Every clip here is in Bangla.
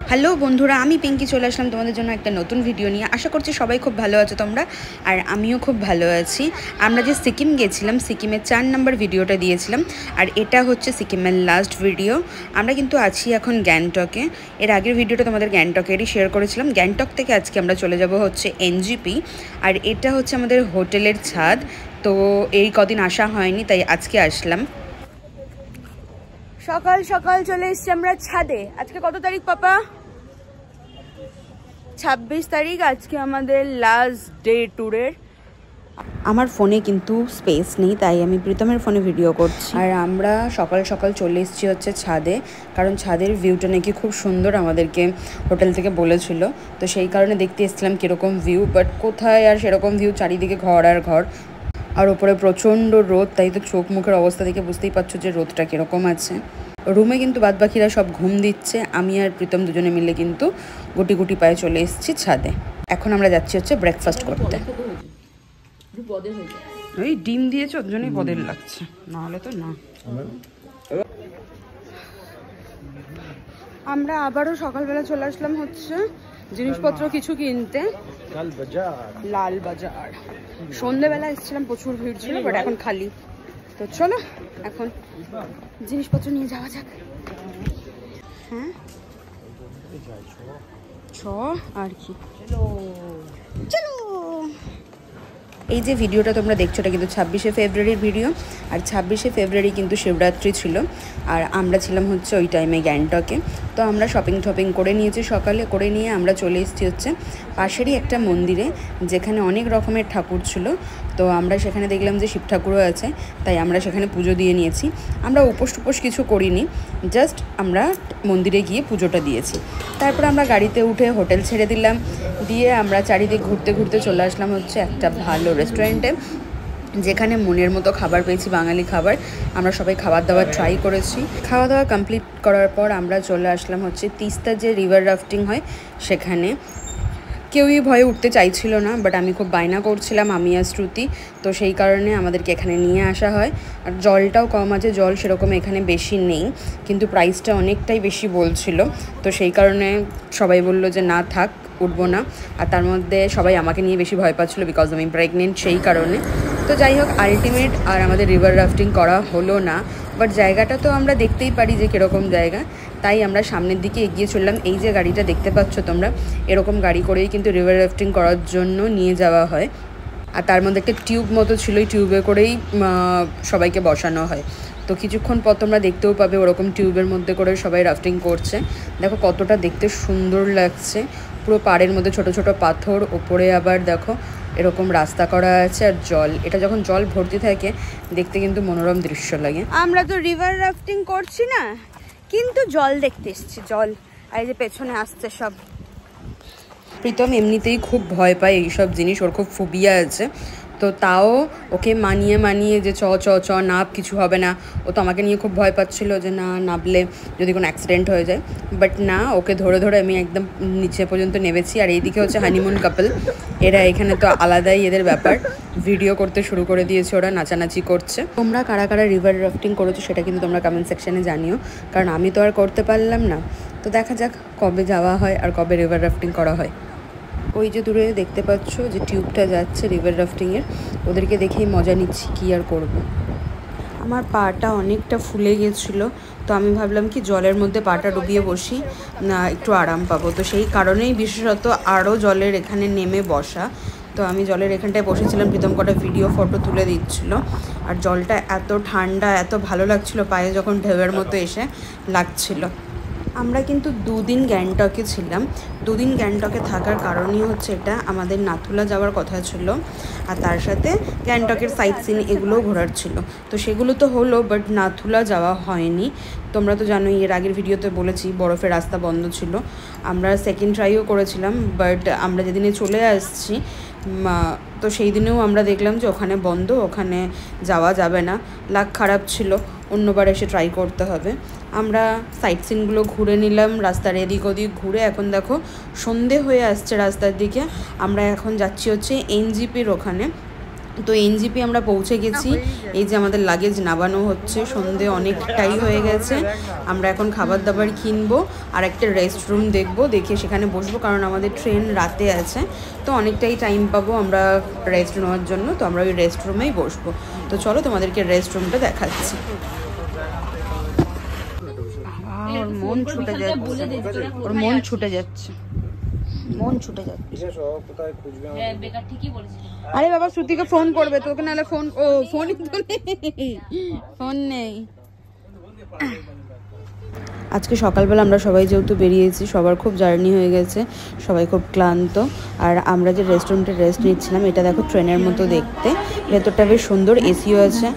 হ্যালো বন্ধুরা, আমি পিঙ্কি চলে আসলাম তোমাদের জন্য একটা নতুন ভিডিও নিয়ে। আশা করছি সবাই খুব ভালো আছো তোমরা, আর আমিও খুব ভালো আছি। আমরা যে সিকিম গেছিলাম, সিকিমের 4 নম্বর ভিডিওটা দিয়েছিলাম, আর এটা হচ্ছে সিকিমের লাস্ট ভিডিও। আমরা কিন্তু আছি এখন গ্যাংটকে। এর আগের ভিডিওটা তোমাদের গ্যাংটকেরই শেয়ার করেছিলাম। গ্যাংটক থেকে আজকে আমরা চলে যাব হচ্ছে এনজিপি, আর এটা হচ্ছে আমাদের হোটেলের ছাদ। তো এই কদিন আসা হয়নি, তাই আজকে আসলাম। সকাল সকাল চলে এসছি আমরা ছাদে। আজকে কত তারিখ পাপা? 26 তারিখ আজকে আমাদের লাস্ট ডে ট্যুরের। আমার ফোনে কিন্তু স্পেস নেই, তাই আমি প্রীতমের ফোনে ভিডিও করছি। আর আমরা সকাল সকাল চলে এসেছি হচ্ছে ছাদে, কারণ ছাদের ভিউটা নাকি খুব সুন্দর, আমাদেরকে হোটেল থেকে বলেছিল। তো সেই কারণে দেখতে এসেছিলাম কীরকম ভিউ, বাট কোথায় আর সেরকম ভিউ, চারিদিকে ঘর আর ঘর, আর ওপরে প্রচণ্ড রোদ। তাই তো চোখ মুখের অবস্থা দেখে বুঝতেই পারছো যে রোদটা কীরকম আছে। রুমে কিন্তু বাদবাকিরা সব ঘুম দিচ্ছে, আমি আর প্রীতম দুজনে মিলে কিন্তু গুটি গুটি পায়ে চলে এসেছি ছাদে। এখন আমরা যাচ্ছি হচ্ছে ব্রেকফাস্ট করতে। এই ডিম দিয়েছে, ওর জন্যই বদের লাগছে, নাহলে তো না। আমরা আবারও সকালবেলা চলে আসলাম হচ্ছে জিনিসপত্র কিছু কিনতে, লাল বাজার। সন্ধ্যেবেলা এসেছিলাম, প্রচুর ভিড় ছিল, বাট এখন খালি। তো চলো এখন জিনিসপত্র নিয়ে যাওয়া যাক। হ্যাঁ ছ আর কি, চলো। এই যে ভিডিওটা তোমরা দেখছো, এটা কিন্তু 26শে ফেব্রুয়ারির ভিডিও। আর 26শে ফেব্রুয়ারি কিন্তু শিবরাত্রি ছিল, আর আমরা ছিলাম হচ্ছে ওই টাইমে গ্যাংটকে। তো আমরা শপিং টপিং করে নিয়েছি, সকালে করে নিয়ে আমরা চলে এসেছি হচ্ছে পাশেরই একটা মন্দিরে, যেখানে অনেক রকমের ঠাকুর ছিল। তো আমরা সেখানে দেখলাম যে শিব ঠাকুরও আছে, তাই আমরা সেখানে পুজো দিয়ে নিয়েছি। আমরা উপোস টুপোস কিছু করিনি, জাস্ট আমরা মন্দিরে গিয়ে পুজোটা দিয়েছি। তারপর আমরা গাড়িতে উঠে হোটেল ছেড়ে দিলাম, দিয়ে আমরা চারিদিকে ঘুরতে ঘুরতে চলে আসলাম হচ্ছে একটা ভালো রেস্টুরেন্টে, যেখানে মনের মতো খাবার পেয়েছি, বাঙালি খাবার। আমরা সবাই খাবার দাবার ট্রাই করেছি। খাওয়া দাওয়া কমপ্লিট করার পর আমরা চলে আসলাম হচ্ছে তিস্তা যে রিভার রাফটিং হয় সেখানে। কেউই ভয়ে উঠতে চাইছিল না, বাট আমি খুব বায়না করছিলাম, আমি আর শ্রুতি। তো সেই কারণে আমাদেরকে এখানে নিয়ে আসা হয়। আর জলটাও কম আছে, জল সেরকম এখানে বেশি নেই, কিন্তু প্রাইসটা অনেকটাই বেশি বলছিল। তো সেই কারণে সবাই বললো যে না থাক, উঠবো না। আর তার মধ্যে সবাই আমাকে নিয়ে বেশি ভয় পাচ্ছিলো, বিকজ আমি প্রেগনেন্ট, সেই কারণে। তো যাই হোক, আলটিমেট আর আমাদের রিভার রাফটিং করা হলো না। বাট জায়গাটা তো আমরা দেখতেই পারি যে কীরকম জায়গা, তাই আমরা সামনের দিকে এগিয়ে চললাম। এই যে গাড়িটা দেখতে পাচ্ছ তোমরা, এরকম গাড়ি করেই কিন্তু রিভার রাফটিং করার জন্য নিয়ে যাওয়া হয়। আর তার মধ্যে একটা টিউব মতো ছিল, ওই টিউবে করেই সবাইকে বসানো হয়। তো কিছুক্ষণ পর তোমরা দেখতেও পাবে ওরকম টিউবের মধ্যে করে সবাই রাফটিং করছে। দেখো কতটা দেখতে সুন্দর লাগছে, পুরো পাড়ের মধ্যে ছোট ছোট পাথর, ওপরে আবার দেখো এরকম রাস্তা করা আছে, আর জল, এটা যখন জল ভর্তি থাকে দেখতে কিন্তু মনোরম দৃশ্য লাগে। আমরা তো রিভার রাফটিং করছি না, কিন্তু জল দেখতে এসছি, জল। আর এই যে পেছনে আসছে সব। প্রীতম এমনিতেই খুব ভয় পায় এইসব জিনিস, ওর খুব ফোবিয়া আছে। তো তাও ওকে মানিয়ে যে চ চ চ নাব, কিছু হবে না। ও তো আমাকে নিয়ে খুব ভয় পাচ্ছিল যে না নাবলে যদি কোনো অ্যাক্সিডেন্ট হয়ে যায়, বাট না, ওকে ধরে ধরে আমি একদম নিচে পর্যন্ত নেমেছি। আর এইদিকে হচ্ছে হানিমুন কাপল, এরা এখানে তো আলাদাই এদের ব্যাপার, ভিডিও করতে শুরু করে দিয়েছে, ওরা নাচানাচি করছে। তোমরা কারা কারা রিভার রাফটিং করেছো সেটা কিন্তু তোমরা কমেন্ট সেকশানে জানিও, কারণ আমি তো আর করতে পারলাম না। তো দেখা যাক কবে যাওয়া হয় আর কবে রিভার রাফটিং করা হয়। ওই যে দূরে দেখতে পাচ্ছ যে টিউবটা যাচ্ছে রিভার রাফটিংয়ের, ওদেরকে দেখেই মজা নিচ্ছি, কী আর করবো। আমার পাটা অনেকটা ফুলে গেছিলো, তো আমি ভাবলাম কি জলের মধ্যে পাটা ডুবিয়ে বসি, না একটু আরাম পাবো। তো সেই কারণেই বিশেষত আরও জলের এখানে নেমে বসা। তো আমি জলের এখানটায় বসেছিলাম, প্রীতম কটা ভিডিও ফটো তুলে দিচ্ছিল। আর জলটা এত ঠান্ডা, এত ভালো লাগছিলো, পায়ে যখন ঢেউয়ের মতো এসে লাগছিল। আমরা কিন্তু 2 দিন গ্যাংটকে ছিলাম। 2 দিন গ্যাংটকে থাকার কারণই হচ্ছে এটা, আমাদের নাথুলা যাওয়ার কথা ছিল, আর তার সাথে গ্যাংটকের সাইট সিন এগুলোও ঘোরার ছিল। তো সেগুলো তো হলো, বাট নাথুলা যাওয়া হয়নি। তোমরা তো জানোই, এর আগের ভিডিওতে বলেছি বরফের রাস্তা বন্ধ ছিল। আমরা সেকেন্ড ট্রাইও করেছিলাম, বাট আমরা যেদিনে চলে আসছি তো সেই দিনেও আমরা দেখলাম যে ওখানে বন্ধ, ওখানে যাওয়া যাবে না। লাক খারাপ ছিল, অন্যবার এসে ট্রাই করতে হবে। আমরা সাইট সিনগুলো ঘুরে নিলাম, রাস্তার এদিক ওদিক ঘুরে। এখন দেখো সন্ধে হয়ে আসছে রাস্তার দিকে। আমরা এখন যাচ্ছি হচ্ছে এনজিপির ওখানে। তো এনজিপি আমরা পৌঁছে গেছি। এই যে আমাদের লাগেজ নামানো হচ্ছে, সন্ধে অনেকটাই হয়ে গেছে। আমরা এখন খাবার দাবার কিনবো আর একটা রেস্টরুম দেখবো, দেখে সেখানে বসবো, কারণ আমাদের ট্রেন রাতে আছে, তো অনেকটাই টাইম পাবো আমরা রেস্ট নেওয়ার জন্য। তো আমরা ওই রেস্টরুমেই বসবো। তো চলো তোমাদেরকে রেস্টরুমটা দেখাচ্ছি। ওর মন ছুটে যাচ্ছে, ওর মন ছুটে যাচ্ছে, মন ছুটে যাচ্ছে। আরে বাবা শ্রুতিকে ফোন করবে, তোকে নাহলে ফোন, ও ফোনই তো নেই, ফোন নেই। আজকে সকালবেলা আমরা সবাই যেহেতু বেরিয়েছি, সবার খুব জার্নি হয়ে গেছে, সবাই খুব ক্লান্ত। আর আমরা যে রেস্টুরেন্টে রেস্ট নিচ্ছিলাম, এটা দেখো ট্রেনের মতো দেখতে, ভেতরটা বেশ সুন্দর, এসিও আছে।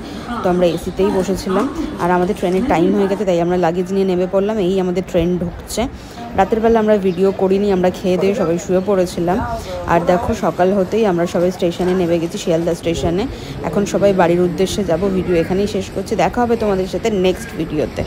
তো আমরা এসিতেই বসেছিলাম। আর আমাদের ট্রেনের টাইম হয়ে গেছে, তাই আমরা লাগেজ নিয়ে নেমে পড়লাম। এই আমাদের ট্রেন ঢুকছে। রাতের বেলা আমরা ভিডিও করিনি, আমরা খেয়ে দিয়ে সবাই শুয়ে পড়েছিলাম। আর দেখো সকাল হতেই আমরা সবাই স্টেশনে নেমে গেছি, শিয়ালদা স্টেশনে। এখন সবাই বাড়ির উদ্দেশ্যে যাব। ভিডিও এখানেই শেষ করছি, দেখা হবে তোমাদের সাথে নেক্সট ভিডিওতে।